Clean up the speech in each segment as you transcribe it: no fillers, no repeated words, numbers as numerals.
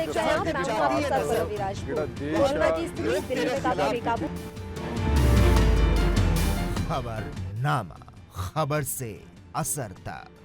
देख रहे हैं आप, मैं हूं आपके साथ पल्लवी राजपूत। कोरोना की स्थिति दिल्ली में काफी बेकाबू। खबरनामा, खबर से असर तक।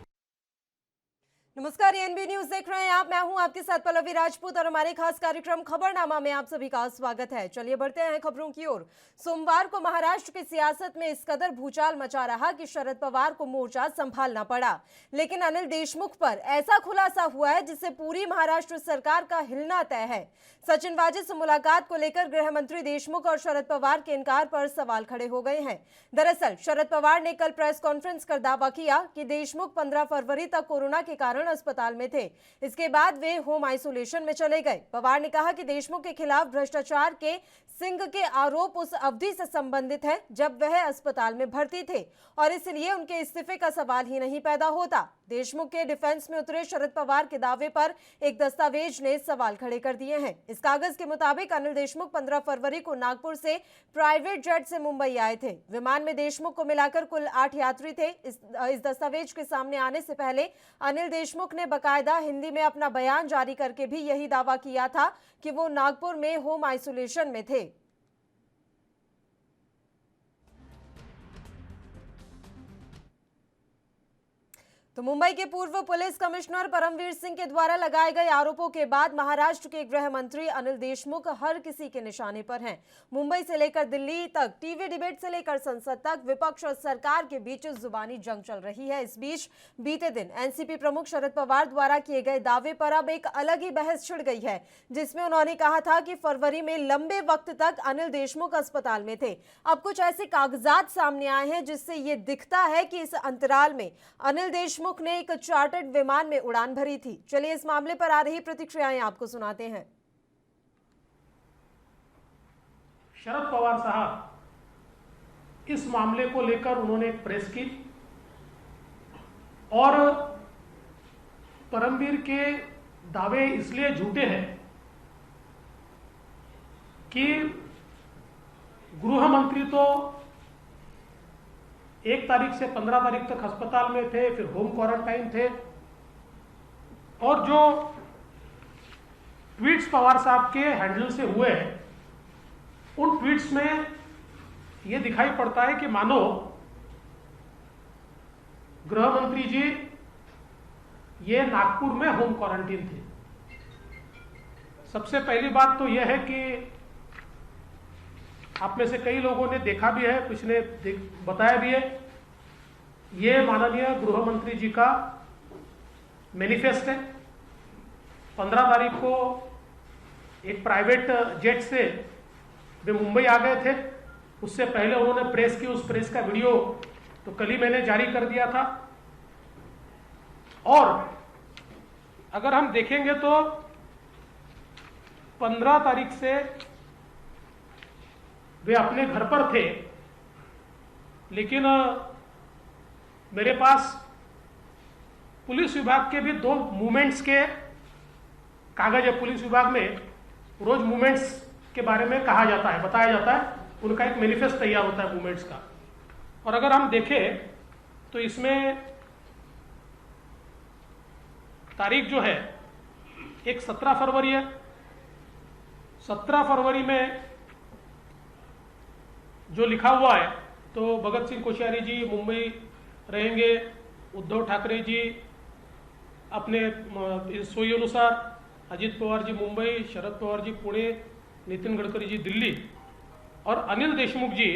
नमस्कार, एएनबी न्यूज देख रहे हैं आप, मैं हूं आपके साथ पल्लवी राजपूत और हमारे खास कार्यक्रम खबरनामा में आप सभी का स्वागत है। चलिए बढ़ते हैं खबरों की ओर। सोमवार को महाराष्ट्र की सियासत में इस कदर भूचाल मचा रहा कि शरद पवार को मोर्चा संभालना पड़ा, लेकिन अनिल देशमुख पर ऐसा खुलासा हुआ है जिससे पूरी महाराष्ट्र सरकार का हिलना तय है। सचिन वाजे से मुलाकात को लेकर गृह मंत्री देशमुख और शरद पवार के इनकार पर सवाल खड़े हो गए हैं। दरअसल शरद पवार ने कल प्रेस कॉन्फ्रेंस कर दावा किया कि देशमुख 15 फरवरी तक कोरोना के कारण अस्पताल में थे। इसके बाद वे होम आइसोलेशन में चले गए। पवार ने कहा कि देशमुख के खिलाफ भ्रष्टाचार के सिंह के आरोप उस अवधि से संबंधित है जब वह अस्पताल में भर्ती थे और इसलिए उनके इस्तीफे का सवाल ही नहीं पैदा होता। देशमुख के डिफेंस में उतरे शरद पवार के दावे पर एक दस्तावेज ने सवाल खड़े कर दिए हैं। इस कागज के मुताबिक अनिल देशमुख 15 फरवरी को नागपुर से प्राइवेट जेट से मुंबई आए थे। विमान में देशमुख को मिलाकर कुल 8 यात्री थे। इस दस्तावेज के सामने आने से पहले अनिल देशमुख ने बाकायदा हिंदी में अपना बयान जारी करके भी यही दावा किया था कि वो नागपुर में होम आइसोलेशन में थे। तो मुंबई के पूर्व पुलिस कमिश्नर परमवीर सिंह के द्वारा लगाए गए आरोपों के बाद महाराष्ट्र के गृह मंत्री अनिल देशमुख हर किसी के निशाने पर हैं। मुंबई से लेकर दिल्ली तक, टीवी डिबेट से लेकर संसद तक विपक्ष और सरकार के बीच जुबानी जंग चल रही है। इस बीच बीते दिन एनसीपी प्रमुख शरद पवार द्वारा किए गए दावे पर अब एक अलग ही बहस छिड़ गई है, जिसमें उन्होंने कहा था कि फरवरी में लंबे वक्त तक अनिल देशमुख अस्पताल में थे। अब कुछ ऐसे कागजात सामने आए हैं जिससे ये दिखता है कि इस अंतराल में अनिल देशमुख ने एक चार्टर्ड विमान में उड़ान भरी थी। चलिए इस मामले पर आ रही प्रतिक्रियाएं आपको सुनाते हैं। शरद पवार साहब इस मामले को लेकर उन्होंने एक प्रेस की और परमवीर के दावे इसलिए झूठे हैं कि गृह मंत्री तो 1 तारीख से 15 तारीख तक अस्पताल में थे, फिर होम क्वारंटाइन थे और जो ट्वीट्स पवार साहब के हैंडल से हुए हैं उन ट्वीट्स में यह दिखाई पड़ता है कि मानो गृह मंत्री जी ये नागपुर में होम क्वारंटाइन थे। सबसे पहली बात तो यह है कि आप में से कई लोगों ने देखा भी है, कुछ ने बताया भी है, ये माननीय गृह मंत्री जी का मैनिफेस्ट है। 15 तारीख को एक प्राइवेट जेट से वे मुंबई आ गए थे। उससे पहले उन्होंने प्रेस की, उस प्रेस का वीडियो तो कल ही मैंने जारी कर दिया था। और अगर हम देखेंगे तो 15 तारीख से वे अपने घर पर थे, लेकिन मेरे पास पुलिस विभाग के भी 2 मूवमेंट्स के कागज है। पुलिस विभाग में रोज मूवमेंट्स के बारे में कहा जाता है, बताया जाता है, उनका एक मैनिफेस्ट तैयार होता है मूवमेंट्स का। और अगर हम देखें तो इसमें तारीख जो है एक 17 फरवरी है। 17 फरवरी में जो लिखा हुआ है तो भगत सिंह कोश्यारी जी मुंबई रहेंगे, उद्धव ठाकरे जी अपने सोई अनुसार, अजित पवार जी मुंबई, शरद पवार जी पुणे, नितिन गडकरी जी दिल्ली और अनिल देशमुख जी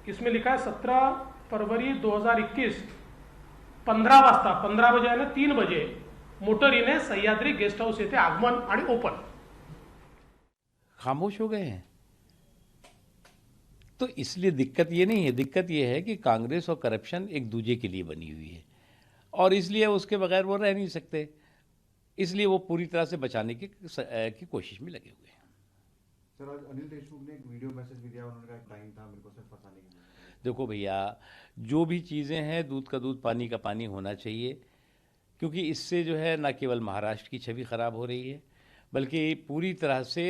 इसमें लिखा है 17 फरवरी 2021 15 वाजता, 15 बजे यानी 3 बजे मोटरीने सह्याद्री गेस्ट हाऊस येथे आगमन आणि ओपन। खामोश हो गए हैं। तो इसलिए दिक्कत ये नहीं है, दिक्कत ये है कि कांग्रेस और करप्शन एक दूजे के लिए बनी हुई है और इसलिए उसके बगैर वो रह नहीं सकते, इसलिए वो पूरी तरह से बचाने की कोशिश में लगे हुए हैं। सर, आज अनिल देशमुख ने एक वीडियो मैसेज भी दिया, उन्होंने कहा एक टाइम था मेरे को सिर्फ फंसाने के लिए। देखो भैया, जो भी चीज़ें हैं दूध का दूध पानी का पानी होना चाहिए, क्योंकि इससे जो है न केवल महाराष्ट्र की छवि खराब हो रही है बल्कि पूरी तरह से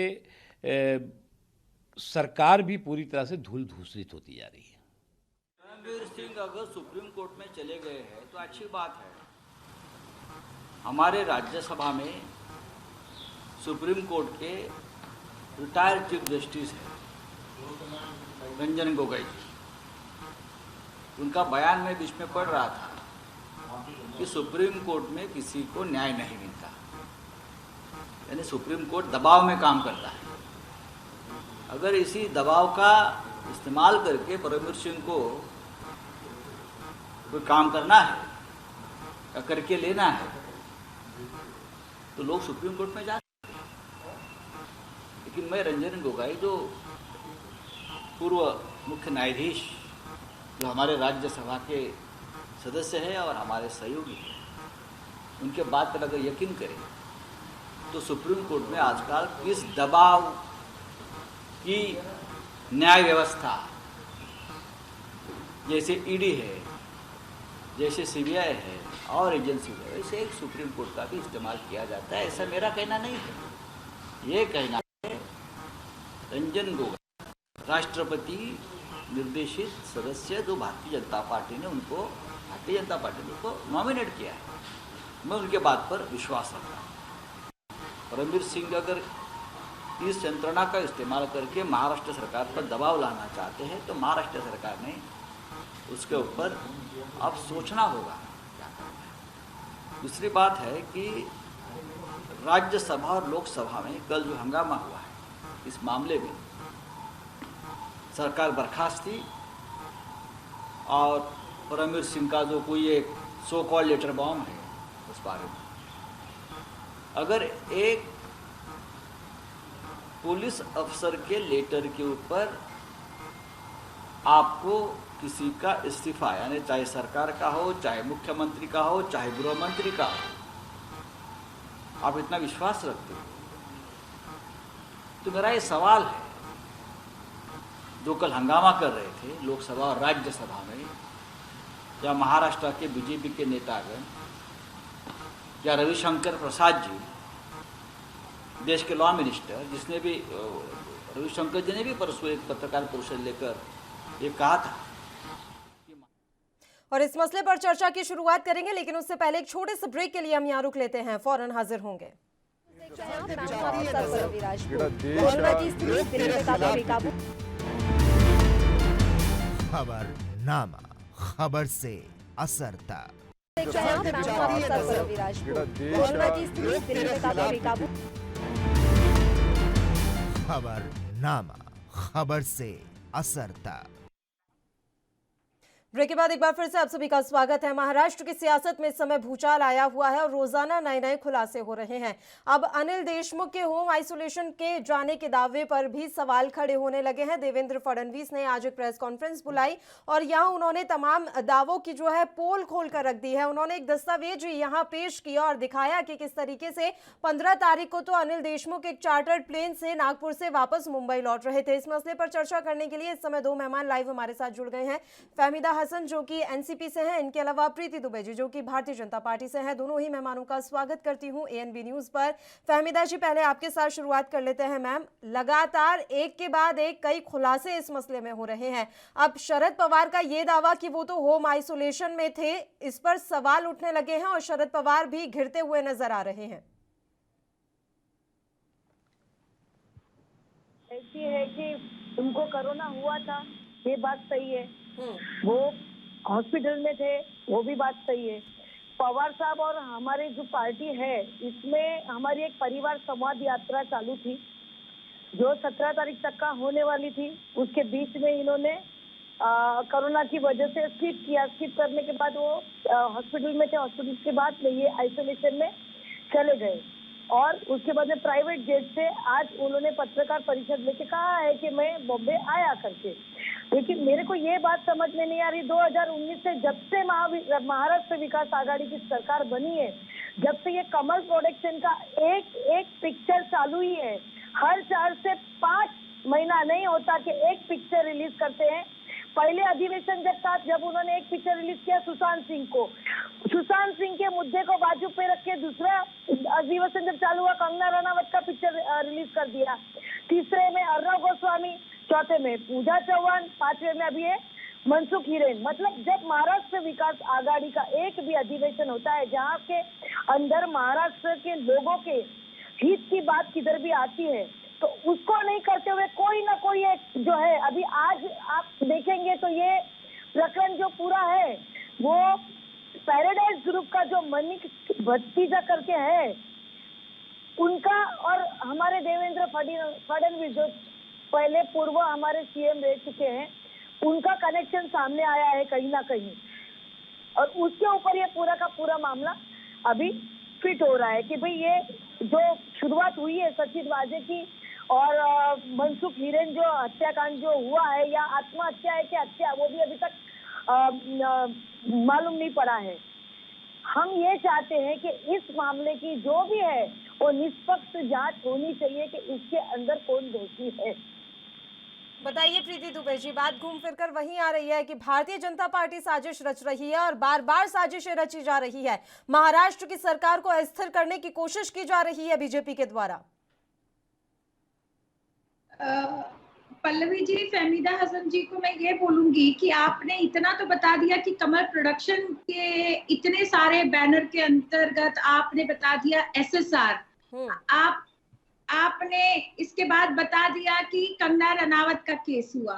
सरकार भी पूरी तरह से धूल धूसरित होती जा रही है। परमवीर सिंह अगर सुप्रीम कोर्ट में चले गए हैं तो अच्छी बात है। हमारे राज्यसभा में सुप्रीम कोर्ट के रिटायर्ड चीफ जस्टिस है रंजन गोगोई जी। उनका बयान में बीच में पढ़ रहा था कि सुप्रीम कोर्ट में किसी को न्याय नहीं मिलता, यानी सुप्रीम कोर्ट दबाव में काम करता है। अगर इसी दबाव का इस्तेमाल करके परमवीर सिंह को कोई काम करना है या करके लेना है तो लोग सुप्रीम कोर्ट में जा सकते हैं। लेकिन मैं रंजन गोगोई जो पूर्व मुख्य न्यायाधीश जो हमारे राज्यसभा के सदस्य हैं और हमारे सहयोगी हैं, उनके बात पर अगर यकीन करें तो सुप्रीम कोर्ट में आजकल किस दबाव की न्याय व्यवस्था, जैसे ईडी है, जैसे सीबीआई है और एजेंसी है, वैसे एक सुप्रीम कोर्ट का भी इस्तेमाल किया जाता है। ऐसा मेरा कहना नहीं है, ये कहना है रंजन गोगोई राष्ट्रपति निर्देशित सदस्य जो भारतीय जनता पार्टी ने उनको नॉमिनेट किया है। मैं उनके बात पर विश्वास रखता हूँ। परमवीर सिंह अगर इस यंत्रणा का इस्तेमाल करके महाराष्ट्र सरकार पर दबाव लाना चाहते हैं तो महाराष्ट्र सरकार ने उसके ऊपर अब सोचना होगा क्या करना है। दूसरी बात है कि राज्यसभा और लोकसभा में कल जो हंगामा हुआ है इस मामले में सरकार बर्खास्त थी और परमवीर सिंह का जो कोई एक सो कॉल्ड लेटर बॉम्ब है उस बारे में अगर एक पुलिस अफसर के लेटर के ऊपर आपको किसी का इस्तीफा, यानी चाहे सरकार का हो, चाहे मुख्यमंत्री का हो, चाहे गृह मंत्री का हो, आप इतना विश्वास रखते हो तो मेरा ये सवाल है, जो कल हंगामा कर रहे थे लोकसभा और राज्यसभा में, या महाराष्ट्र के बीजेपी के नेतागण या रविशंकर प्रसाद जी, देश के लॉ मिनिस्टर, जिसने भी रविशंकर जी ने भी परसों एक पत्रकार परिषद लेकर ये कहा था। और इस मसले पर चर्चा की शुरुआत करेंगे, लेकिन उससे पहले एक छोटे से ब्रेक के लिए हम यहाँ रुक लेते हैं, फौरन हाजिर होंगे। खबरनामा, खबर से असर तक। खबरनामा, खबर से असर तक। ब्रेक के बाद एक बार फिर से आप सभी का स्वागत है। महाराष्ट्र की सियासत में इस समय भूचाल आया हुआ है और रोजाना नए नए खुलासे हो रहे हैं। अब अनिल देशमुख के होम आइसोलेशन के जाने के दावे पर भी सवाल खड़े होने लगे हैं। देवेंद्र फडणवीस ने आज एक प्रेस कॉन्फ्रेंस बुलाई और यहां उन्होंने तमाम दावों की जो है पोल खोल कर रख दी है। उन्होंने एक दस्तावेज यहां पेश किया और दिखाया कि किस तरीके से 15 तारीख को तो अनिल देशमुख एक चार्टर्ड प्लेन से नागपुर से वापस मुंबई लौट रहे थे। इस मसले पर चर्चा करने के लिए इस समय दो मेहमान लाइव हमारे साथ जुड़ गए हैं। फहमीदा हसन जो कि एनसीपी से हैं, इनके अलावा प्रीति दुबे जी जो कि भारतीय जनता पार्टी से हैं। दोनों ही मेहमानों का स्वागत करती हूं एएनबी न्यूज पर। फहमीदा जी, पहले आपके साथ शुरुआत कर लेते हैं। मैम, लगातार एक के बाद एक कई खुलासे इस मसले में हो रहे हैं। अब शरद पवार का ये दावा कि वो तो होम आइसोलेशन में थे, इस पर सवाल उठने लगे हैं और शरद पवार भी घिरते हुए नजर आ रहे हैं। ऐसी है कि उनको कोरोना हुआ था, ये बात सही है। वो हॉस्पिटल में थे, वो भी बात सही है। पवार साहब और हमारी जो पार्टी है, इसमें हमारी एक परिवार संवाद यात्रा चालू थी जो 17 तारीख तक का होने वाली थी। उसके बीच में इन्होंने कोरोना की वजह से स्किप किया। स्किप करने के बाद वो हॉस्पिटल में थे। हॉस्पिटल के बाद में ये आइसोलेशन में चले गए और उसके बाद में प्राइवेट जेट से आज उन्होंने पत्रकार परिषद लेके कहा है कि मैं बॉम्बे आया करके। लेकिन मेरे को ये बात समझ में नहीं आ रही, 2019 से जब से महाराष्ट्र विकास आघाड़ी की सरकार बनी है, जब से ये कमल प्रोडक्शन का एक पिक्चर चालू ही है। हर 4 से 5 महीना नहीं होता कि एक पिक्चर रिलीज करते हैं। पहले अधिवेशन जब उन्होंने एक पिक्चर रिलीज किया सुशांत सिंह के मुद्दे को बाजू पे रख के, दूसरा अधिवेशन जब चालू हुआ कंगना रनावत का पिक्चर रिलीज कर दिया। तीसरे में अर्णव गोस्वामी, चौथे में पूजा चौहान, 5वें में अभी है मनसुख हिरेन। मतलब जब महाराष्ट्र विकास आघाड़ी का एक भी अधिवेशन होता है जहाँ के अंदर महाराष्ट्र के लोगों के हित की बात किधर भी आती है तो उसको नहीं करते हुए कोई ना कोई एक जो है, अभी आज आप देखेंगे तो ये प्रकरण जो पूरा है वो पैराडाइज ग्रुप का जो मनीष भतीजा करके है उनका, और हमारे देवेंद्र फडणवीस जो पहले पूर्व हमारे सीएम रह चुके हैं, उनका कनेक्शन सामने आया है कहीं ना कहीं, और उसके ऊपर ये पूरा का पूरा मामला अभी फिट हो रहा है कि भाई ये जो शुरुआत हुई है सचिन वाजे की और मनसुख हिरेन जो हत्याकांड जो हुआ है, या आत्महत्या है कि हत्या, वो भी अभी तक मालूम नहीं पड़ा है। हम ये चाहते हैं कि इस मामले की जो भी है वो निष्पक्ष जांच होनी चाहिए कि इसके अंदर कौन दोषी है। बताइए प्रीति दुबे जी, बात घूम फिर कर वहीं आ रही है कि भारतीय जनता पार्टी साजिश रच रही है और बार बार साजिशें रची जा रही है। महाराष्ट्र की सरकार को अस्थिर करने की कोशिश की जा रही है बीजेपी के द्वारा। पल्लवी जी, फहमीदा हसन जी को मैं ये बोलूंगी कि आपने इतना तो बता दिया कि कमल प्रोडक्शन के इतने सारे बैनर के अंतर्गत आपने बता दिया SSR, आपने इसके बाद बता दिया कि कंगना रनावत का केस हुआ।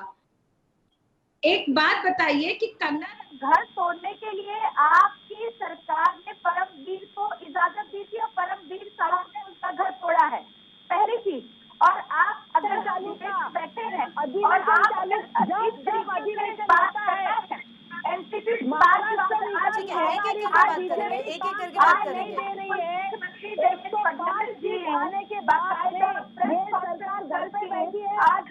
एक बात बताइए कि कंगना घर तोड़ने के लिए आपकी सरकार ने परमवीर को इजाजत दी थी और परमवीर साहब ने उनका घर तोड़ा है, पहली चीज। और आप अगर बैठे हैं और आप इंस्टीट्यूट एक एक करके बात करेंगे। आने के बाद सरकार घर पे बैठी है, आज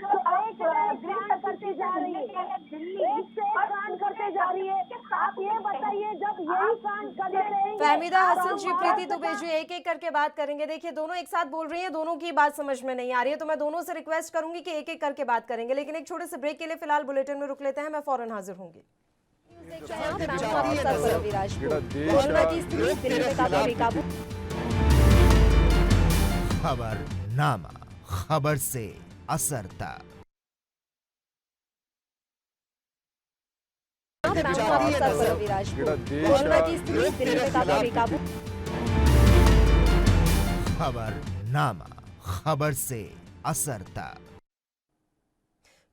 करते जा रही है, एक से एक कांड करते जा रही है। आप ये बताइए, जब यही कांड करते रहेंगे। फहमीदा हसन जी, प्रीति दुबे जी, एक एक करके बात करेंगे। देखिए दोनों एक साथ बोल रही हैं, दोनों की बात समझ में नहीं आ रही है, तो मैं दोनों से रिक्वेस्ट करूंगी कि एक एक करके बात करेंगे, लेकिन एक छोटे से ब्रेक के लिए फिलहाल बुलेटिन में रुक लेते हैं। मैं फौरन हाजिर होंगी। खबरनामा, खबर से असर तक। खबरनामा, खबर से असर तक।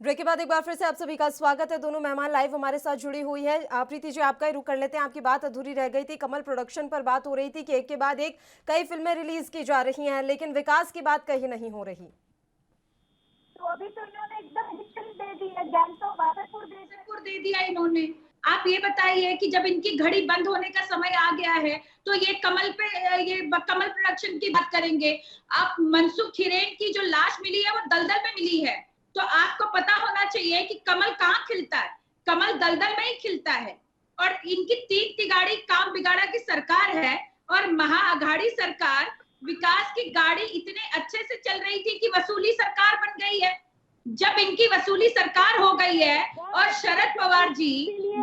ब्रेक के बाद एक बार फिर से आप सभी का स्वागत है। दोनों मेहमान लाइव हमारे साथ जुड़ी हुई है। प्रीति जी, आपका ही रुख कर लेते हैं। आपकी बात अधूरी रह गई थी, कमल प्रोडक्शन पर बात हो रही थी कि एक के बाद एक कई फिल्में रिलीज की जा रही हैं, लेकिन विकास की बात कहीं नहीं हो रही। तो अभी तो इन्होंने एकदम हिस्ट्री दे दी है, गैंगटॉक बादरपुर दे दिया इन्होंने। आप ये बताइए कि जब इनकी घड़ी बंद होने का समय आ गया है तो ये कमल प्रोडक्शन की बात करेंगे। आप मनसुख हिरेन की जो लाश मिली है वो दलदल में मिली है, तो आपको पता होना चाहिए कि कमल कहाँ खिलता है। कमल दलदल में ही खिलता है। और इनकी तीन तिगाड़ी काम बिगाड़ा की सरकार है, और महाअघाड़ी सरकार विकास की गाड़ी इतने अच्छे से चल रही थी कि वसूली सरकार बन गई है। जब इनकी वसूली सरकार हो गई है और शरद पवार जी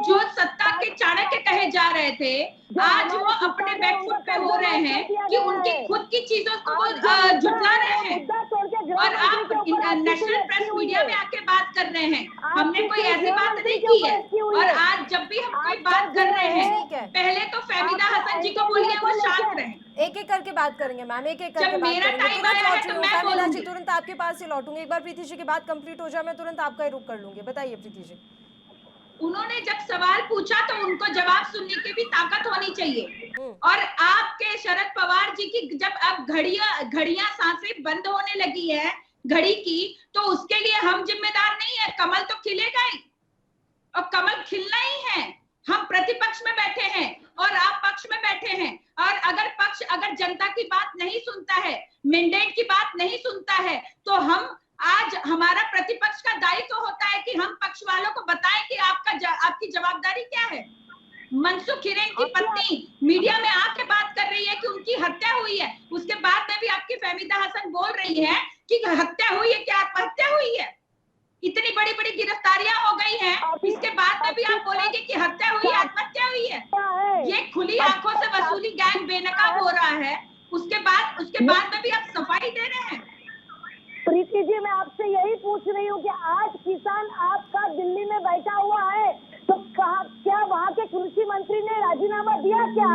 जो सत्ता के चाणक्य कहे जा रहे थे, आज वो अपने बैकफुट पे हो रहे हैं कि उनकी खुद की चीजों को वो झुठला रहे हैं। और आप नेशनल प्रेस मीडिया में आके बात कर रहे हैं, हमने कोई ऐसी बात नहीं की है। और आज जब भी हम कोई बात कर रहे हैं, पहले तो फहमीदा हसन जी को बोलिए वो शांत रहे। एक एक करके बात करेंगे मैम, एक एक करके जब बात मेरा करेंगे। टाइम आया है तो मैं बोलूंगी। तुरंत आपके पास ही लौटूंगी। एक बार प्रीति जी की बात कंप्लीट हो जाए, मैं तुरंत आपका ही रुख कर लूंगी। बताइए प्रीति जी। उन्होंने जब सवाल पूछा तो उनको जवाब सुनने की भी ताकत होनी चाहिए। और आपके शरद पवार जी की जब अब घड़ियां सांसें बंद होने लगी है घड़ी की, तो उसके लिए हम जिम्मेदार नहीं है। कमल तो खिलेगा ही, और कमल खिलना ही है। हम प्रतिपक्ष में बैठे हैं और आप पक्ष में बैठे हैं, और अगर जनता की बात नहीं सुनता है, मैंडेट की बात नहीं सुनता है, तो हम आज हमारा प्रतिपक्ष का दायित्व होता है कि हम पक्ष वालों को बताएं कि आपकी जवाबदारी क्या है। मनसुख हिरेन की पत्नी मीडिया में आके बात कर रही है कि उनकी हत्या हुई है, उसके बाद में भी आपकी फहमीदा हसन बोल रही है कि हत्या हुई है, क्या आत्महत्या हुई है। इतनी बड़ी बड़ी गिरफ्तारियां हो गई हैं, इसके बाद में भी आप बोलेंगे कि हत्या हुई, आत्महत्या हुई है। ये खुली आंखों से वसूली गैंग बेनकाब हो रहा है। उसके बाद में भी आप सफाई दे रहे हैं। प्रीति जी, मैं आपसे यही पूछ रही हूँ कि आज किसान आपका दिल्ली में बैठा हुआ है, तो क्या वहाँ के कृषि मंत्री ने राजीनामा दिया क्या?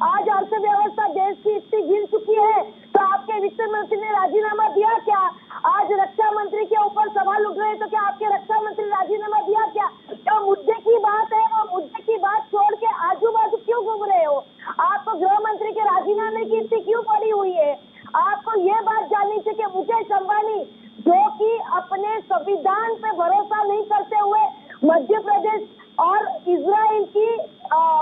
आज अर्थव्यवस्था देश की इतनी गिर चुकी है, तो आपके वित्त मंत्री ने राजीनामा दिया क्या? आज रक्षा मंत्री के ऊपर सवाल उठ रहे हैं तो क्या आपके रक्षा मंत्री राजीनामा दिया क्या? जो मुद्दे की बात है वो मुद्दे की बात छोड़ के आजू बाजू क्यों घूम रहे हो? आपको गृह मंत्री के राजीनामे की इतनी क्यों पड़ी हुई है? आपको ये बात जाननी चाहिए कि मुकेश अंबानी जो कि अपने संविधान पे भरोसा नहीं करते हुए मध्य प्रदेश और इजराइल की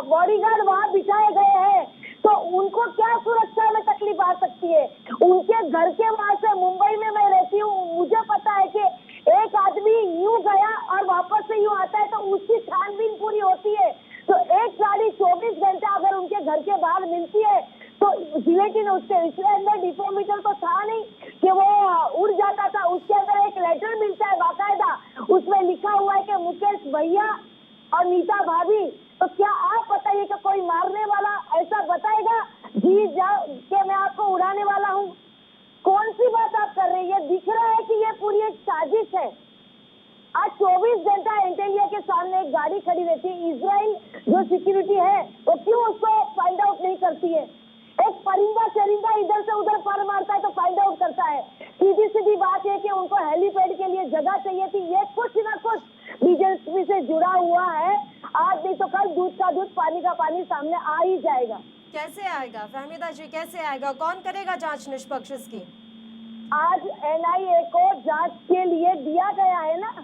बॉडीगार्ड वहां बिठाए गए हैं, तो उनको क्या सुरक्षा में तकलीफ आ सकती है? उनके घर के वहां से मुंबई में मैं रहती हूँ, मुझे पता है कि एक आदमी यूं गया और वापस से यूं आता है तो उसकी छानबीन पूरी होती है। तो एक गाड़ी 24 घंटा अगर उनके घर के बाहर मिलती है तो लेकिन उसके अंदर डिपोमीटर तो था नहीं कि वो उड़ जाता था। उसके अंदर एक लेटर मिलता है बाकायदा, उसमें लिखा हुआ है कि मुकेश भैया और नीता भाभी। तो क्या आप बताइए कि कोई मारने वाला ऐसा बताएगा जी जाओ कि मैं आपको उड़ाने वाला हूँ? कौन सी बात आप कर रही है? दिख रहा है कि ये पूरी एक साजिश है। आज 24 घंटा एंटेलिया के सामने एक गाड़ी खड़ी रहती है। इजराइल जो सिक्योरिटी है वो क्यों उसको फाइंड आउट नहीं करती है? एक परिंदा चरिंदा इधर से उधर पर मारता है तो फाइंड आउट करता है। सीधी सीधी बात है कि उनको हेलीपैड के लिए जगह चाहिए थी। ये कुछ ना कुछ बीजेपी से जुड़ा हुआ है। आज नहीं तो कल दूध का दूध पानी का पानी सामने आ ही जाएगा। कैसे आएगा फहमीदा जी, कैसे आएगा? कौन करेगा जांच निष्पक्ष इसकी? आज एनआईए को जांच के लिए दिया गया है ना।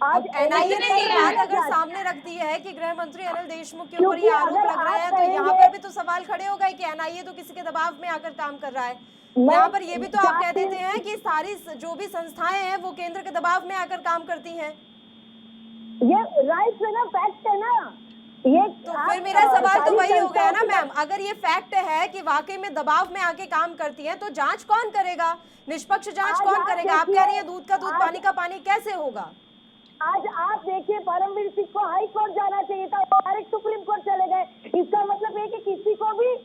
आज एनआईए ने ये बात अगर सामने रख दी है कि गृह मंत्री अनिल देशमुख के ऊपर ये आरोप लग रहे हैं, तो यहाँ पर भी तो सवाल खड़े हो गए कि एनआईए तो किसी के दबाव में आकर काम कर रहा है। यहाँ पर ये भी तो आप कह देते हैं कि सारी जो भी संस्थाएं हैं वो केंद्र के दबाव में आकर काम करती हैं। ये राइट है ना, फैक्ट है ना ये। तो फिर मेरा सवाल तो वही हो गया ना मैम, अगर ये फैक्ट है कि वाकई में दबाव में आके काम करती हैं तो जांच कौन करेगा? निष्पक्ष जांच कौन करेगा? आप कह रही है दूध का दूध पानी का पानी, कैसे होगा? आज आप देखिए परमवीर सिंह को हाई कोर्ट जाना चाहिए था, वो डायरेक्ट सुप्रीम कोर्ट चले गए। इसका मतलब है कि किसी को भी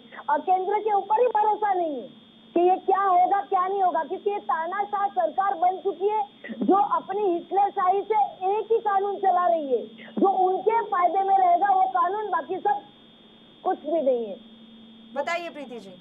केंद्र के ऊपर ही भरोसा नहीं है कि ये क्या होगा क्या नहीं होगा, क्योंकि ये तानाशाह सरकार बन चुकी है जो अपनी हिटलरशाही से एक ही कानून चला रही है, जो उनके फायदे में रहेगा वो कानून, बाकी सब कुछ भी नहीं है। बताइए प्रीति जी।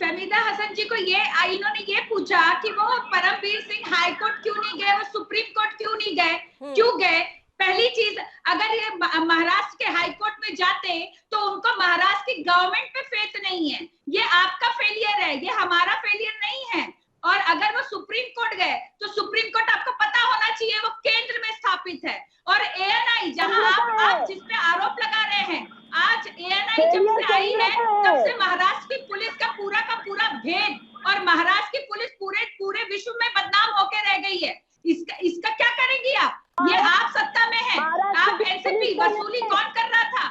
फहमीदा हसन जी को इन्होंने ये पूछा कि वो परमवीर सिंह हाई कोर्ट क्यों नहीं गए, वो सुप्रीम कोर्ट क्यों नहीं गए, क्यों गए? पहली चीज, अगर ये महाराष्ट्र के हाई कोर्ट में जाते तो उनको महाराष्ट्र की गवर्नमेंट पे फेथ नहीं है। ये आपका फेलियर है, ये हमारा फेलियर नहीं है। और अगर वो सुप्रीम कोर्ट गए तो सुप्रीम कोर्ट आपको पता होना चाहिए वो केंद्र में स्थापित है। और एएनआई जहां आप जिस पे आरोप लगा रहे हैं, आज एएनआई जब से आई है तब से महाराष्ट्र की पुलिस का पूरा भेद और महाराष्ट्र की पुलिस पूरे विश्व में बदनाम होकर रह गई है। इसका क्या करेंगी आप? ये आप सत्ता में है, आप एनसीपी वसूली कौन कर रहा था?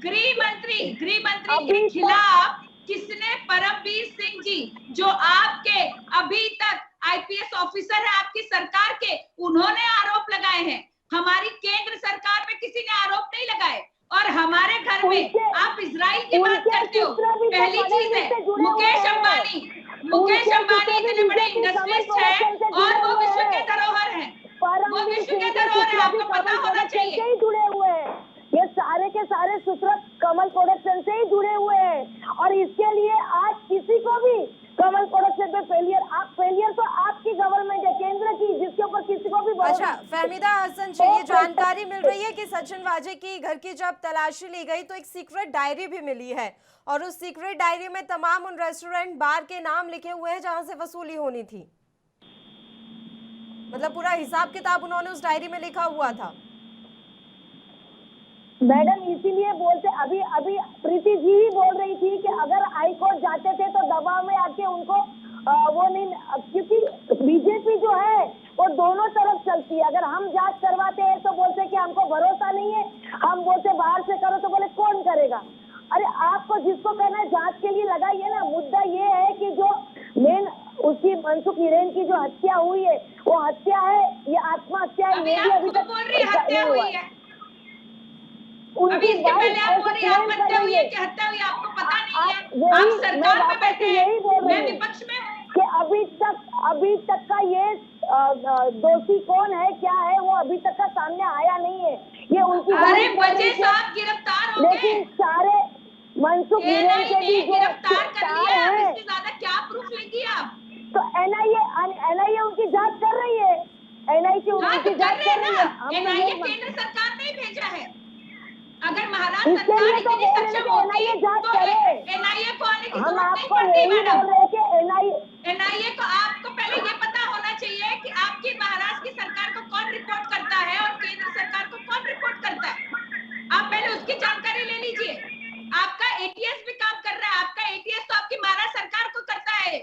गृह मंत्री के खिलाफ किसने? परमवीर सिंह जी, जो आपके अभी तक आईपीएस ऑफिसर है आपकी सरकार के, उन्होंने आरोप लगाए हैं। हमारी केंद्र सरकार पे किसी ने आरोप नहीं लगाए। और हमारे घर में आप इजराइल की बात करते हो। पहली चीज है मुकेश अंबानी इतने बड़े इंडस्ट्रियलिस्ट है और वो विश्व के धरोहर है, वो विश्व के धरोहर है, आपको पता होना चाहिए। जुड़े हुए हैं ये सारे के सारे सूत्र कमल प्रोडक्शन से ही जुड़े हुए हैं। और इसके लिए आज किसी को भी कमल प्रोडक्शन पे फेलियर तो आपकी गवर्नमेंट है केंद्र की, जिसके ऊपर किसी को भी। अच्छा फहमीदा हसन जी, ये जानकारी मिल रही है कि सचिन वाजे की घर की जब तलाशी ली गई तो एक सीक्रेट डायरी भी मिली है और उस सीक्रेट डायरी में तमाम उन रेस्टोरेंट बार के नाम लिखे हुए हैं जहां से वसूली होनी थी। मतलब पूरा हिसाब किताब उन्होंने उस डायरी में लिखा हुआ था। मैडम इसीलिए बोलते, अभी प्रीति जी ही बोल रही थी कि अगर हाई कोर्ट जाते थे तो दबाव में आके उनको वो नहीं, क्योंकि बीजेपी जो है वो दोनों तरफ चलती है। अगर हम जांच करवाते हैं तो बोलते कि हमको भरोसा नहीं है, हम बोलते बाहर से करो तो बोले कौन करेगा। अरे आपको जिसको करना है जांच के लिए लगाइए ना। मुद्दा ये है कि जो मेन उसकी मनसुख हिरेन की जो हत्या हुई है वो हत्या है, ये आत्महत्या है। अभी तक हत्या हुई है। अभी इसके पहले आप बोल रही हैं आप हत्या हुई है कि हत्या हुई, आपको पता नहीं है? आप सरकार में बैठे हैं, मैं विपक्ष में हूँ। कि अभी तक का ये दोषी कौन है क्या है वो अभी तक का सामने आया नहीं है। ये उनकी अरे वजह साहब गिरफ्तार हो गए, लेकिन सारे मनसुख हिरेन के भी जो गिरफ्तार कर लिया एनआईए उनकी जांच कर रही है, एनआईए हाँ उनकी तो कर जांच रहे कर हैं रही ना, है। हम तो एनआईए ये केंद्र सरकार ने ही भेजा है। अगर महाराष्ट्र इसके सरकार लिए तो इतनी बोल रहे सक्षम कि होती एनआईए जांच तो करे। एनआईए को आने की हम जरूरत नहीं आपको पड़ती यही मैडम। बोल रहे हैं कि एनआईए को आपको पहले ये पता होना चाहिए कि आपकी महाराष्ट्र की सरकार को कौन रिपोर्ट करता है और केंद्र सरकार को कौन रिपोर्ट करता है। आप पहले उसकी जानकारी ले लीजिए। आपका एटीएस भी काम कर रहा है, आपका एटीएस तो आपकी महाराष्ट्र सरकार को करता है।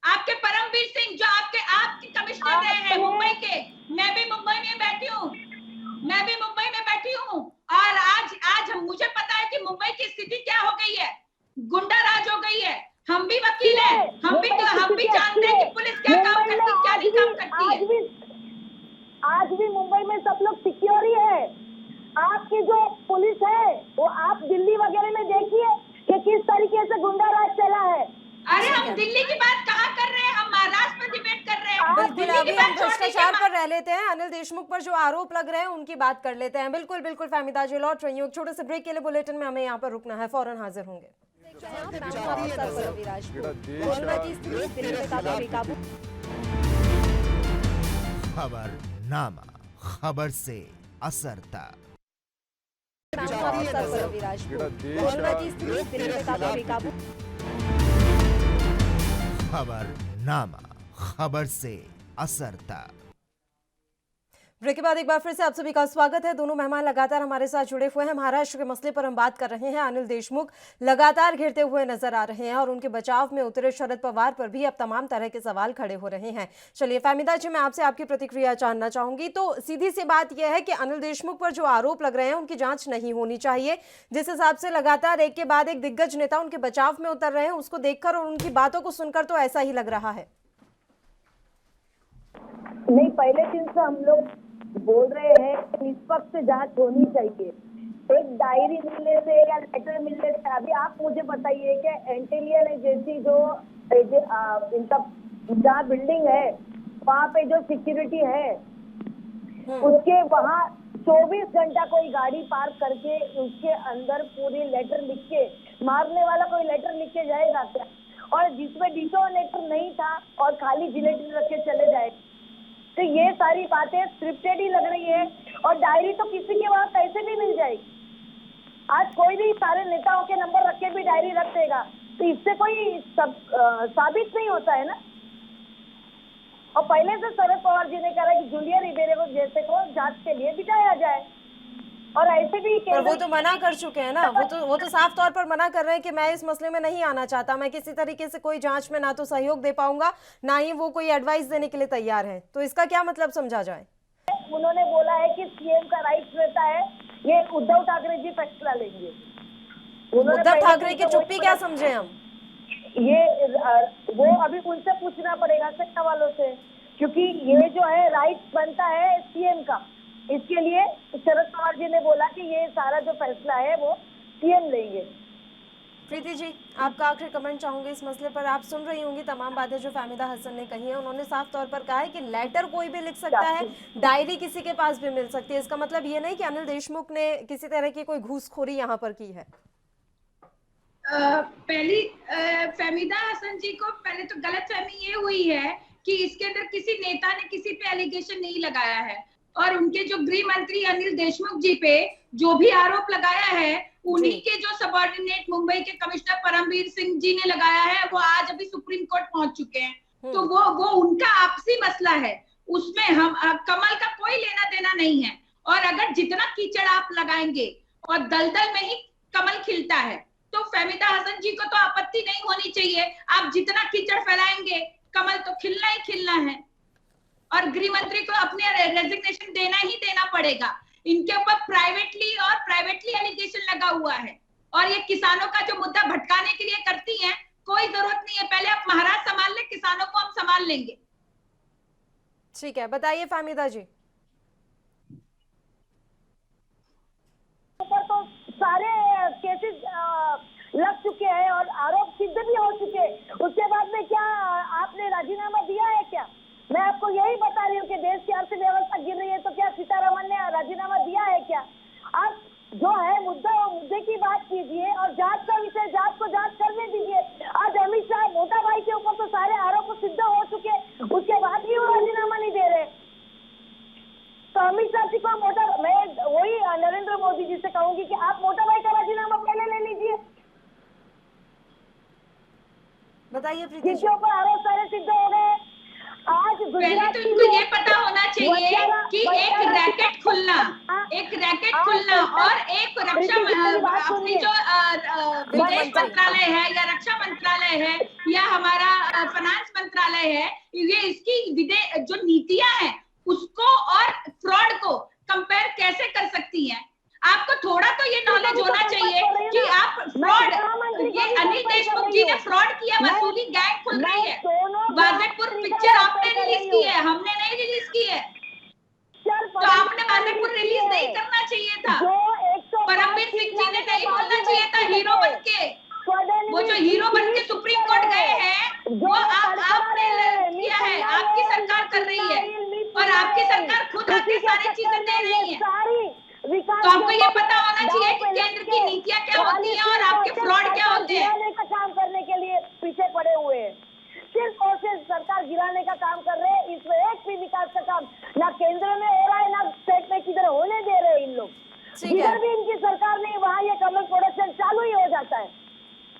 आपके परमवीर सिंह जो आपके कमिश्नर रहे हैं मुंबई के, मैं भी मुंबई में बैठी हूँ और आज मुझे पता है कि मुंबई की स्थिति क्या हो गई है, गुंडा राज हो गई है। हम भी वकील हैं, हम भी जानते हैं कि पुलिस क्या काम करती है, क्या नहीं काम करती है। आज भी मुंबई में सब लोग सिक्योर ही है। आपकी जो पुलिस है वो आप दिल्ली वगैरह में देखिए कि किस तरीके से गुंडा राज चला है। अरे हम दिल्ली की बात कहाँ कर रहे हैं, हम महाराष्ट्र में डिबेट कर रहे हैं। बिल्कुल, दिल्ली की अभी बात हम छोड़ भ्रष्टाचार दीजिए। पर रह लेते हैं। अनिल देशमुख पर जो आरोप लग रहे हैं उनकी बात कर लेते हैं। बिल्कुल बिल्कुल फहमीदा जी लौट रही हूँ। एक छोटे से ब्रेक के लिए बुलेटिन में हमें यहाँ पर रुकना है, फौरन हाजिर होंगे। खबरनामा, खबर से असर तक। खबरनामा, खबर से असर तक। ब्रेक के बाद एक बार फिर से आप सभी का स्वागत है। दोनों मेहमान लगातार हमारे साथ जुड़े हुए हैं। महाराष्ट्र के मसले पर हम बात कर रहे हैं। अनिल देशमुख लगातार घिरते हुए नजर आ रहे हैं और उनके बचाव में उतरे शरद पवार पर भी अब तमाम तरह के सवाल खड़े हो रहे हैं। चलिए फहमीदा जी, मैं आपसे आपकी प्रतिक्रिया जानना चाहूंगी। तो सीधी सी बात यह है कि अनिल देशमुख पर जो आरोप लग रहे हैं उनकी जांच नहीं होनी चाहिए। जिस हिसाब से लगातार एक के बाद एक दिग्गज नेता उनके बचाव में उतर रहे हैं, उसको देखकर और उनकी बातों को सुनकर तो ऐसा ही लग रहा है। नहीं, पहले दिन से हम लोग बोल रहे हैं कि निष्पक्ष जांच होनी चाहिए। एक डायरी मिलने से या लेटर मिलने से, अभी आप मुझे बताइए कि एंटेलिया ने जैसी जो इनका जहाँ बिल्डिंग है वहाँ पे जो सिक्योरिटी है उसके वहाँ 24 घंटा कोई गाड़ी पार्क करके उसके अंदर पूरी लेटर लिख के, मारने वाला कोई लेटर लिख के जाएगा क्या? और जिसमें डिटोनेटर नहीं था और खाली जिलेटिन रख के चले जाए, तो ये सारी बातें स्क्रिप्टेड ही लग रही है। और डायरी तो किसी के वहाँ कैसे भी मिल जाएगी। आज कोई भी सारे नेताओं के नंबर रख के भी डायरी रख देगा, तो इससे कोई साबित नहीं होता है ना। और पहले से शरद पवार जी ने कहा कि जूलिया रिबेरो जैसे को जांच के लिए बिठाया जाए, और ऐसे भी पर वो तो मना कर चुके हैं ना। वो तो साफ तौर पर मना कर रहे हैं कि मैं इस मसले में नहीं आना चाहता। मैं किसी तरीके से कोई जांच में ना तो सहयोग दे पाऊंगा, ना ही वो कोई एडवाइस देने के लिए तैयार है। तो इसका क्या मतलब समझा जाए? उन्होंने बोला है कि सीएम का राइट रहता है, ये उद्धव ठाकरे जी फैसला लेंगे। उद्धव ठाकरे की चुप्पी क्या समझे हम? ये वो अभी उनसे पूछना पड़ेगा सत्ता वालों से, क्योंकि ये जो है राइट बनता है सीएम का। इसके लिए शरद पवार जी ने बोला कि ये सारा जो फैसला है वो सीएम लेंगे। प्रीति जी, आपका आखिरी कमेंट चाहूंगी इस मसले पर। आप सुन रही होंगी तमाम बातें जो फहमीदा हसन ने कही है। उन्होंने साफ तौर पर कहा है कि लेटर कोई भी लिख सकता है, डायरी किसी के पास भी मिल सकती है। इसका मतलब ये नहीं कि अनिल देशमुख ने किसी तरह की कोई घूसखोरी यहाँ पर की है। पहली फहमीदा हसन जी को पहले तो गलतफहमी ये हुई है कि इसके अंदर किसी नेता ने किसी पे एलिगेशन नहीं लगाया है, और उनके जो गृह मंत्री अनिल देशमुख जी पे जो भी आरोप लगाया है उन्हीं के जो सबऑर्डिनेट मुंबई के कमिश्नर परमवीर सिंह जी ने लगाया है, वो आज अभी सुप्रीम कोर्ट पहुंच चुके हैं। तो वो उनका आपसी मसला है, उसमें हम कमल का कोई लेना देना नहीं है। और अगर जितना कीचड़ आप लगाएंगे, और दलदल में ही कमल खिलता है, तो फहमीदा हसन जी को तो आपत्ति नहीं होनी चाहिए। आप जितना कीचड़ फैलाएंगे कमल तो खिलना ही खिलना है, और गृह मंत्री को अपने रेजिग्नेशन देना ही देना पड़ेगा। इनके ऊपर प्राइवेटली एलिगेशन लगा हुआ है, और ये किसानों का जो मुद्दा भटकाने के लिए करती हैं, कोई जरूरत नहीं है। पहले आप महाराष्ट्र संभाल ले, किसानों को हम संभाल लेंगे। ठीक है, बताइए फहमीदा जी। तो सारे केसेस लग चुके हैं और आरोप सिद्ध भी हो चुके हैं। उसके बाद में क्या आपने राजीनामा दिया है क्या? मैं आपको यही बता रही हूँ कि देश की अर्थव्यवस्था गिर रही है, तो क्या सीतारमण ने राजीनामा दिया है क्या? आप जो है मुद्दे की बात कीजिए, और जांच का विषय जांच करने दीजिए। आज अमित शाह मोटा भाई के ऊपर तो सारे आरोप सिद्ध हो चुके, चाहूंगी कि आप मोटा भाई का राजीनामा पहले ले लीजिए, बताइए प्रीति जिनके ऊपर आरोप सारे सिद्ध हो गए। आज पहले गुजरात तो की इनको जो ये पता होना चाहिए कि एक रैकेट खुलना और एक रक्षा अपनी जो विदेश मंत्रालय है या रक्षा मंत्रालय है या हमारा फाइनेंस मंत्रालय है, ये इसकी जो नीतियां हैं उसको और फ्रॉड को कंपेयर कैसे कर सकती हैं? आपको थोड़ा तो ये नॉलेज होना चाहिए कि आप फ्रॉड, ये अनिल देशमुख जी ने फ्रॉड किया, वसूली गैंग खुल रही है। वाजेपुर पिक्चर आपने रिलीज की है, हमने नहीं रिलीज की है, तो आपने वाजेपुर रिलीज नहीं करना चाहिए था। परमवीर सिंह जी ने नहीं बोलना चाहिए था हीरो बन के। वो जो हीरो बन के सुप्रीम कोर्ट गए हैं वो आपने किया है, आपकी सरकार कर रही है और आपकी सरकार खुद आके सारी चीजें दे रही है। तो आपको ये पता होना चाहिए कि केंद्र की नीतियां क्या होती हैं और आपके फ्रॉड क्या होते हैं। का काम करने के लिए पीछे पड़े हुए हैं, सिर्फ और सिर्फ सरकार गिराने का काम कर रहे हैं। इसमें एक भी विकास का काम ना केंद्र में हो रहा है ना स्टेट में किधर होने दे रहे हैं इन लोग। जिधर भी इनकी सरकार नहीं वहाँ ये कमल प्रोडक्शन चालू ही हो जाता है।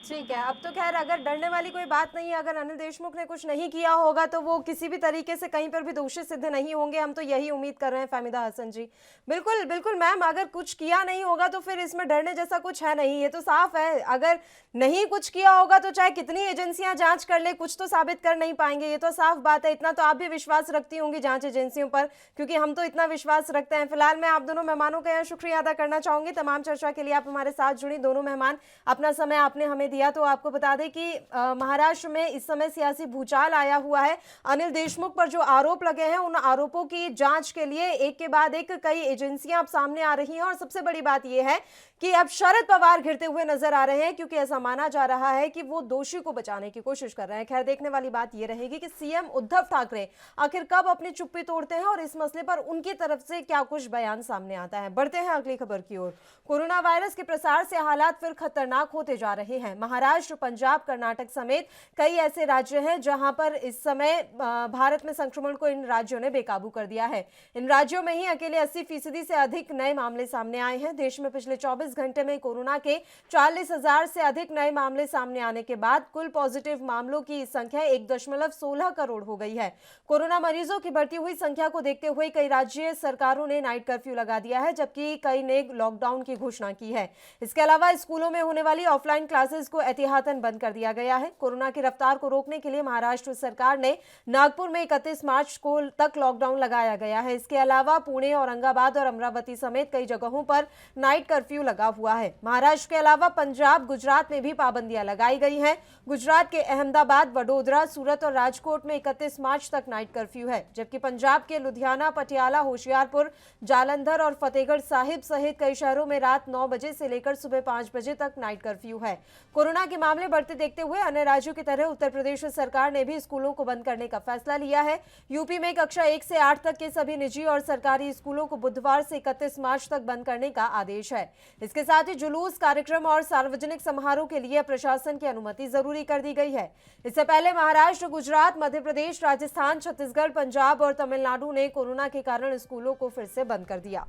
ठीक है, अब तो खैर अगर डरने वाली कोई बात नहीं है, अगर अनिल देशमुख ने कुछ नहीं किया होगा तो वो किसी भी तरीके से कहीं पर भी दोषी सिद्ध नहीं होंगे, हम तो यही उम्मीद कर रहे हैं फहमीदा हसन जी। बिल्कुल बिल्कुल मैम, अगर कुछ किया नहीं होगा तो फिर इसमें डरने जैसा कुछ है नहीं, ये तो साफ है। अगर नहीं कुछ किया होगा तो चाहे कितनी एजेंसियां जांच कर ले कुछ तो साबित कर नहीं पाएंगे, ये तो साफ बात है। इतना तो आप भी विश्वास रखती होंगी जांच एजेंसियों पर, क्योंकि हम तो इतना विश्वास रखते हैं। फिलहाल मैं आप दोनों मेहमानों का यहाँ शुक्रिया अदा करना चाहूंगी, तमाम चर्चा के लिए आप हमारे साथ जुड़ी। दोनों मेहमान अपना समय आपने हमें दिया। तो आपको बता दें कि महाराष्ट्र में इस समय सियासी भूचाल आया हुआ है। अनिल देशमुख पर जो आरोप लगे हैं उन आरोपों की जांच के लिए एक के बाद एक कई एजेंसियां अब सामने आ रही हैं और सबसे बड़ी बात यह है कि अब शरद पवार घिरते हुए नजर आ रहे हैं, क्योंकि ऐसा माना जा रहा है कि वो दोषी को बचाने की कोशिश कर रहे हैं। खैर, देखने वाली बात यह रहेगी कि सीएम उद्धव ठाकरे आखिर कब अपनी चुप्पी तोड़ते हैं और इस मसले पर उनकी तरफ से क्या कुछ बयान सामने आता है। बढ़ते हैं अगली खबर की ओर। कोरोना वायरस के प्रसार से हालात फिर खतरनाक होते जा रहे हैं। महाराष्ट्र, पंजाब, कर्नाटक समेत कई ऐसे राज्य हैं जहां पर इस समय भारत में संक्रमण को इन राज्यों ने बेकाबू कर दिया है। इन राज्यों में ही अकेले 80% से अधिक नए मामले सामने आए हैं। देश में पिछले 24 घंटे में कोरोना के 40,000 से अधिक नए मामले सामने आने के बाद कुल पॉजिटिव मामलों की संख्या 1.16 करोड़ हो गई है। कोरोना मरीजों की बढ़ती हुई संख्या को देखते हुए कई राज्य सरकारों ने नाइट कर्फ्यू लगा दिया है, जबकि कई ने लॉकडाउन की घोषणा की है। इसके अलावा स्कूलों में होने वाली ऑफलाइन क्लासेस को एहतियातन बंद कर दिया गया है। कोरोना की रफ्तार को रोकने के लिए महाराष्ट्र सरकार ने नागपुर में 31 मार्च को तक लॉकडाउन लगाया गया है। इसके अलावा पुणे, औरंगाबाद और अमरावती समेत कई जगहों पर नाइट कर्फ्यू लगा हुआ है। महाराष्ट्र के अलावा पंजाब, गुजरात में भी पाबंदियां लगाई गई हैं। गुजरात के अहमदाबाद, वडोदरा, सूरत और राजकोट में 31 मार्च तक नाइट कर्फ्यू है, जबकि पंजाब के लुधियाना, पटियाला, होशियारपुर, जालंधर और फतेहगढ़ साहिब सहित कई शहरों में रात 9 बजे से लेकर सुबह 5 बजे तक नाइट कर्फ्यू है। कोरोना के मामले बढ़ते देखते हुए अन्य राज्यों की तरह उत्तर प्रदेश सरकार ने भी स्कूलों को बंद करने का फैसला लिया है। यूपी में कक्षा 1 से 8 तक के सभी निजी और सरकारी स्कूलों को बुधवार से 31 मार्च तक बंद करने का आदेश है। इसके साथ ही जुलूस, कार्यक्रम और सार्वजनिक समारोह के लिए प्रशासन की अनुमति जरूरी कर दी गई है। इससे पहले महाराष्ट्र, गुजरात, मध्य प्रदेश, राजस्थान, छत्तीसगढ़, पंजाब और तमिलनाडु ने कोरोना के कारण स्कूलों को फिर से बंद कर दिया।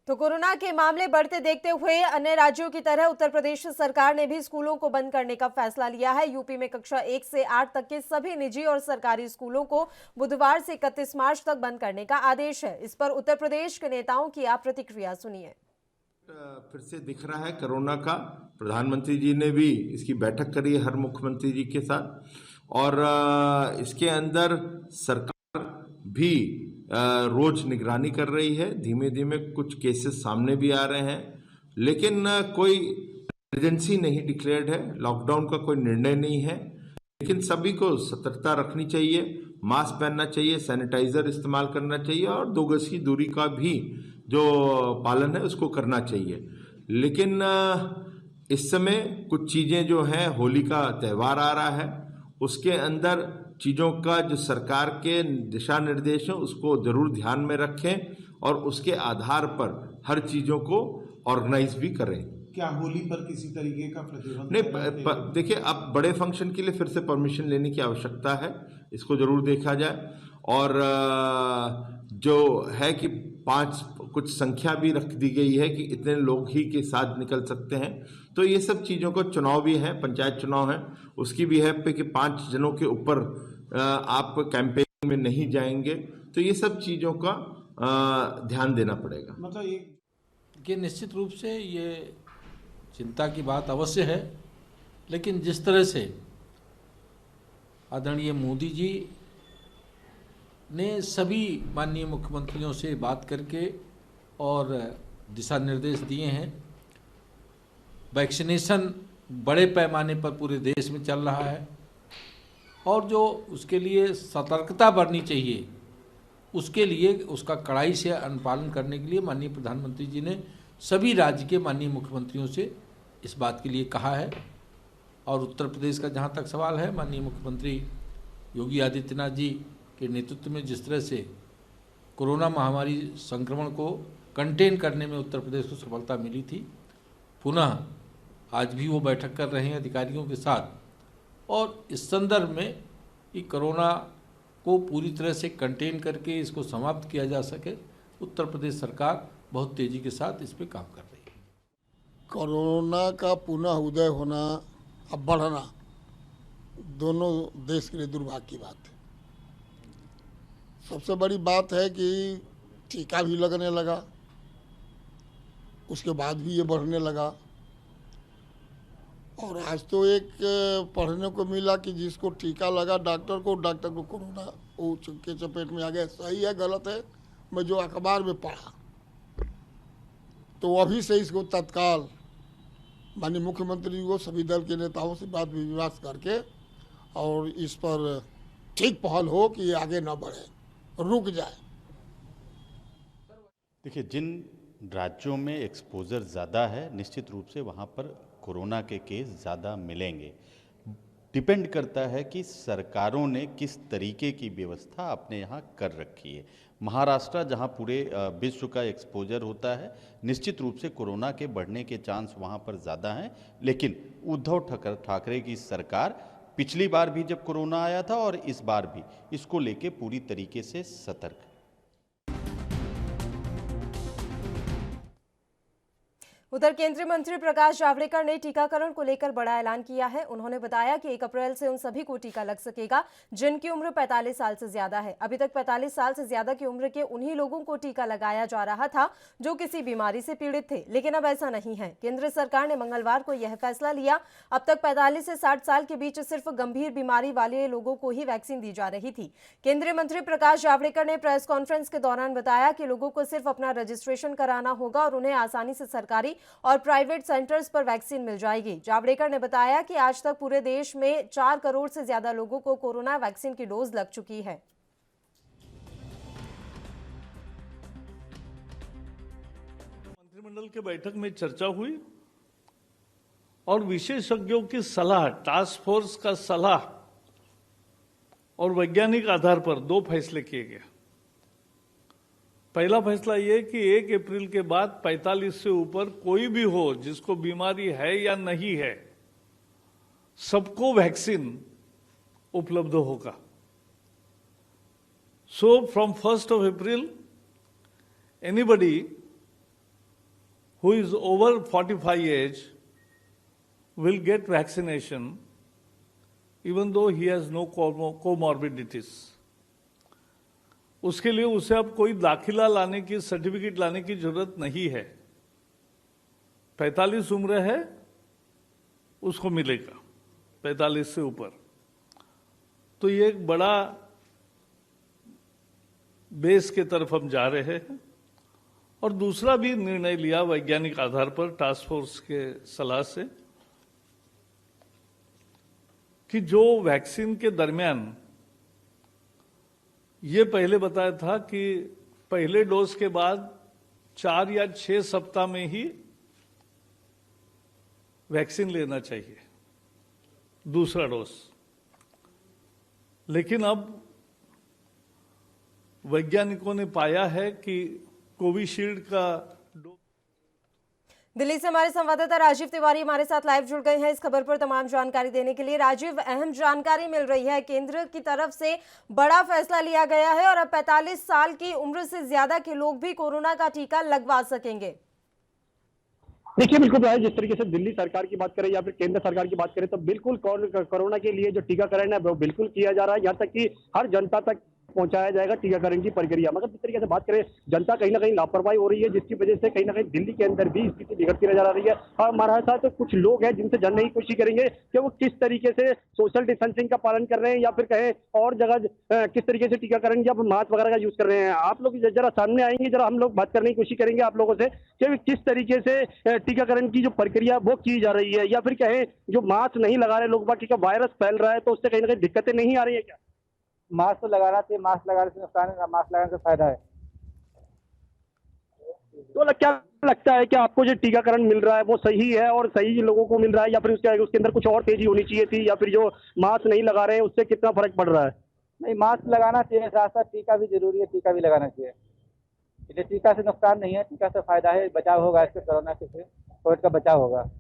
तो कोरोना के मामले बढ़ते देखते हुए अन्य राज्यों की तरह उत्तर प्रदेश सरकार ने भी स्कूलों को बंद करने का फैसला लिया है। यूपी में कक्षा 1 से 8 तक के सभी निजी और सरकारी स्कूलों को बुधवार से 31 मार्च तक बंद करने का आदेश है। इस पर उत्तर प्रदेश के नेताओं की आप प्रतिक्रिया सुनिए। फिर से दिख रहा है कोरोना का। प्रधानमंत्री जी ने भी इसकी बैठक करी है हर मुख्यमंत्री जी के साथ, और इसके अंदर सरकार भी रोज निगरानी कर रही है। धीमे धीमे कुछ केसेस सामने भी आ रहे हैं, लेकिन कोई इमरजेंसी नहीं डिक्लेयर्ड है, लॉकडाउन का कोई निर्णय नहीं है। लेकिन सभी को सतर्कता रखनी चाहिए, मास्क पहनना चाहिए, सैनिटाइजर इस्तेमाल करना चाहिए और 2 गज की दूरी का भी जो पालन है उसको करना चाहिए। लेकिन इस समय कुछ चीज़ें जो हैं, होली का त्यौहार आ रहा है, उसके अंदर चीज़ों का जो सरकार के दिशा निर्देश हैं उसको जरूर ध्यान में रखें और उसके आधार पर हर चीज़ों को ऑर्गेनाइज भी करें। क्या होली पर किसी तरीके का प्रतिबंध नहीं, देखिए अब बड़े फंक्शन के लिए फिर से परमिशन लेने की आवश्यकता है, इसको जरूर देखा जाए। और जो है कि 5 कुछ संख्या भी रख दी गई है कि इतने लोग ही के साथ निकल सकते हैं। तो ये सब चीज़ों को, चुनाव भी है, पंचायत चुनाव है, उसकी भी है कि 5 जनों के ऊपर आप कैंपेन में नहीं जाएंगे। तो ये सब चीज़ों का ध्यान देना पड़ेगा। मतलब कि निश्चित रूप से ये चिंता की बात अवश्य है, लेकिन जिस तरह से आदरणीय मोदी जी ने सभी माननीय मुख्यमंत्रियों से बात करके और दिशा निर्देश दिए हैं, वैक्सीनेशन बड़े पैमाने पर पूरे देश में चल रहा है और जो उसके लिए सतर्कता बरतनी चाहिए उसके लिए उसका कड़ाई से अनुपालन करने के लिए माननीय प्रधानमंत्री जी ने सभी राज्य के माननीय मुख्यमंत्रियों से इस बात के लिए कहा है। और उत्तर प्रदेश का जहाँ तक सवाल है, माननीय मुख्यमंत्री योगी आदित्यनाथ जी के नेतृत्व में जिस तरह से कोरोना महामारी संक्रमण को कंटेन करने में उत्तर प्रदेश को सफलता मिली थी, पुनः आज भी वो बैठक कर रहे हैं अधिकारियों के साथ और इस संदर्भ में कि कोरोना को पूरी तरह से कंटेन करके इसको समाप्त किया जा सके, उत्तर प्रदेश सरकार बहुत तेज़ी के साथ इस पर काम कर रही है। कोरोना का पुनः उदय होना अब बढ़ना दोनों देश के लिए दुर्भाग्य की बात है। सबसे बड़ी बात है कि टीका भी लगने लगा, उसके बाद भी ये बढ़ने लगा और आज तो एक पढ़ने को मिला कि जिसको टीका लगा डॉक्टर को कोरोना के चपेट में आ गया। सही है गलत है, मैं जो अखबार में पढ़ा तो अभी से इसको तत्काल माननीय मुख्यमंत्री जी को सभी दल के नेताओं से बात विमर्श करके और इस पर ठीक पहल हो कि ये आगे न बढ़े, रुक जाए। देखिए, जिन राज्यों में एक्सपोजर ज़्यादा है निश्चित रूप से वहाँ पर कोरोना के केस ज़्यादा मिलेंगे। डिपेंड करता है कि सरकारों ने किस तरीके की व्यवस्था अपने यहाँ कर रखी है। महाराष्ट्र जहाँ पूरे विश्व का एक्सपोजर होता है, निश्चित रूप से कोरोना के बढ़ने के चांस वहाँ पर ज़्यादा हैं, लेकिन उद्धव ठाकरे की सरकार पिछली बार भी जब कोरोना आया था और इस बार भी इसको लेके पूरी तरीके से सतर्क है। उधर केंद्रीय मंत्री प्रकाश जावड़ेकर ने टीकाकरण को लेकर बड़ा ऐलान किया है। उन्होंने बताया कि 1 अप्रैल से उन सभी को टीका लग सकेगा जिनकी उम्र 45 साल से ज्यादा है। अभी तक 45 साल से ज्यादा की उम्र के उन्हीं लोगों को टीका लगाया जा रहा था जो किसी बीमारी से पीड़ित थे, लेकिन अब ऐसा नहीं है। केंद्र सरकार ने मंगलवार को यह फैसला लिया। अब तक 45 से 60 साल के बीच सिर्फ गंभीर बीमारी वाले लोगों को ही वैक्सीन दी जा रही थी। केंद्रीय मंत्री प्रकाश जावड़ेकर ने प्रेस कॉन्फ्रेंस के दौरान बताया कि लोगों को सिर्फ अपना रजिस्ट्रेशन कराना होगा और उन्हें आसानी से सरकारी और प्राइवेट सेंटर्स पर वैक्सीन मिल जाएगी। जावड़ेकर ने बताया कि आज तक पूरे देश में 4 करोड़ से ज्यादा लोगों को कोरोना वैक्सीन की डोज लग चुकी है। मंत्रिमंडल की बैठक में चर्चा हुई और विशेषज्ञों की सलाह, टास्क फोर्स का सलाह और वैज्ञानिक आधार पर 2 फैसले किए गए। पहला फैसला ये कि 1 अप्रैल के बाद 45 से ऊपर कोई भी हो जिसको बीमारी है या नहीं है, सबको वैक्सीन उपलब्ध होगा। So from 1st of April, anybody who is over 45 age will get vaccination even though he has no comorbidities. उसके लिए उसे अब कोई दाखिला लाने की, सर्टिफिकेट लाने की जरूरत नहीं है। 45 उम्र है उसको मिलेगा, 45 से ऊपर। तो ये एक बड़ा बेस के तरफ हम जा रहे हैं। और दूसरा भी निर्णय लिया वैज्ञानिक आधार पर टास्क फोर्स के सलाह से कि जो वैक्सीन के दरमियान ये पहले बताया था कि पहले डोज के बाद 4 या 6 सप्ताह में ही वैक्सीन लेना चाहिए, दूसरा डोज। लेकिन अब वैज्ञानिकों ने पाया है कि कोविशील्ड का दिल्ली से हमारे संवाददाता राजीव तिवारी हमारे साथ लाइव जुड़ गए हैं इस खबर पर तमाम जानकारी देने के लिए। राजीव, अहम जानकारी मिल रही है, केंद्र की तरफ से बड़ा फैसला लिया गया है और अब 45 साल की उम्र से ज्यादा के लोग भी कोरोना का टीका लगवा सकेंगे। देखिए, बिल्कुल है, जिस तरीके से दिल्ली सरकार की बात करें या फिर केंद्र सरकार की बात करें तो बिल्कुल कोरोना के लिए जो टीकाकरण है वो बिल्कुल किया जा रहा है। यहाँ तक कि हर जनता तक पहुंचाया जाएगा टीकाकरण की प्रक्रिया। मगर जिस तरीके से बात करें, जनता कहीं ना कहीं लापरवाही हो रही है, जिसकी वजह से कहीं ना कहीं दिल्ली के अंदर भी स्थिति बिगड़ती नजर आ रही है। और हमारे साथ तो कुछ लोग हैं जिनसे जानने की कोशिश करेंगे कि वो किस तरीके से सोशल डिस्टेंसिंग का पालन कर रहे हैं या फिर कहें और जगह किस तरीके से टीकाकरण या मास्क वगैरह का यूज कर रहे हैं। आप लोग जरा सामने आएंगे, जरा हम लोग बात करने की कोशिश करेंगे आप लोगों से कि किस तरीके से टीकाकरण की जो प्रक्रिया वो की जा रही है, या फिर कहें जो मास्क नहीं लगा रहे लोग, बाकी का वायरस फैल रहा है तो उससे कहीं ना कहीं दिक्कतें नहीं आ रही है क्या? मास्क तो लगाना चाहिए, मास्क लगाने से नुकसान है, मास्क लगाने से फायदा है। तो क्या लगता है कि आपको जो टीकाकरण मिल रहा है वो सही है और सही लोगों को मिल रहा है, या फिर उसके अंदर कुछ और तेजी होनी चाहिए थी, या फिर जो मास्क नहीं लगा रहे हैं उससे कितना फर्क पड़ रहा है? नहीं, मास्क लगाना चाहिए, साथ साथ टीका भी जरूरी है, टीका भी लगाना चाहिए। इसलिए टीका से नुकसान नहीं है, टीका से फायदा है, बचाव होगा इससे, कोरोना से कोविड का बचाव होगा।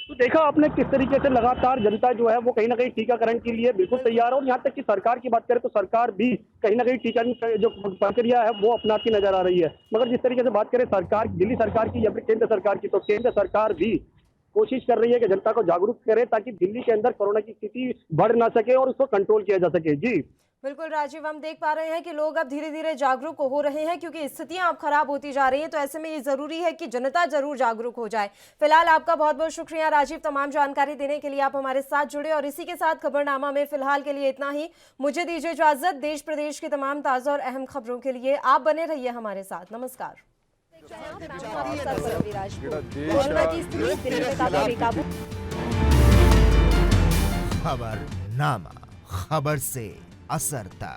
तो देखा आपने किस तरीके से लगातार जनता जो है वो कहीं ना कहीं टीकाकरण के लिए बिल्कुल तैयार है। और यहाँ तक कि सरकार की बात करें तो सरकार भी कहीं ना कहीं टीकाकरण जो प्रक्रिया है वो अपनाती नजर आ रही है। मगर जिस तरीके से बात करें सरकार, दिल्ली सरकार की या फिर केंद्र सरकार की, तो केंद्र सरकार भी कोशिश कर रही है कि जनता को जागरूक करे ताकि दिल्ली के अंदर कोरोना की स्थिति बढ़ ना सके और उसको कंट्रोल किया जा सके। जी बिल्कुल राजीव, हम देख पा रहे हैं कि लोग अब धीरे धीरे जागरूक हो रहे हैं क्योंकि स्थितियां अब खराब होती जा रही हैं, तो ऐसे में ये जरूरी है कि जनता जरूर जागरूक हो जाए। फिलहाल आपका बहुत बहुत शुक्रिया राजीव, तमाम जानकारी देने के लिए आप हमारे साथ जुड़े। और इसी के साथ खबरनामा में फिलहाल के लिए इतना ही। मुझे दीजिए इजाजत। देश प्रदेश की तमाम ताजा और अहम खबरों के लिए आप बने रहिए हमारे साथ। नमस्कार। खबरनामा, खबर से असरता।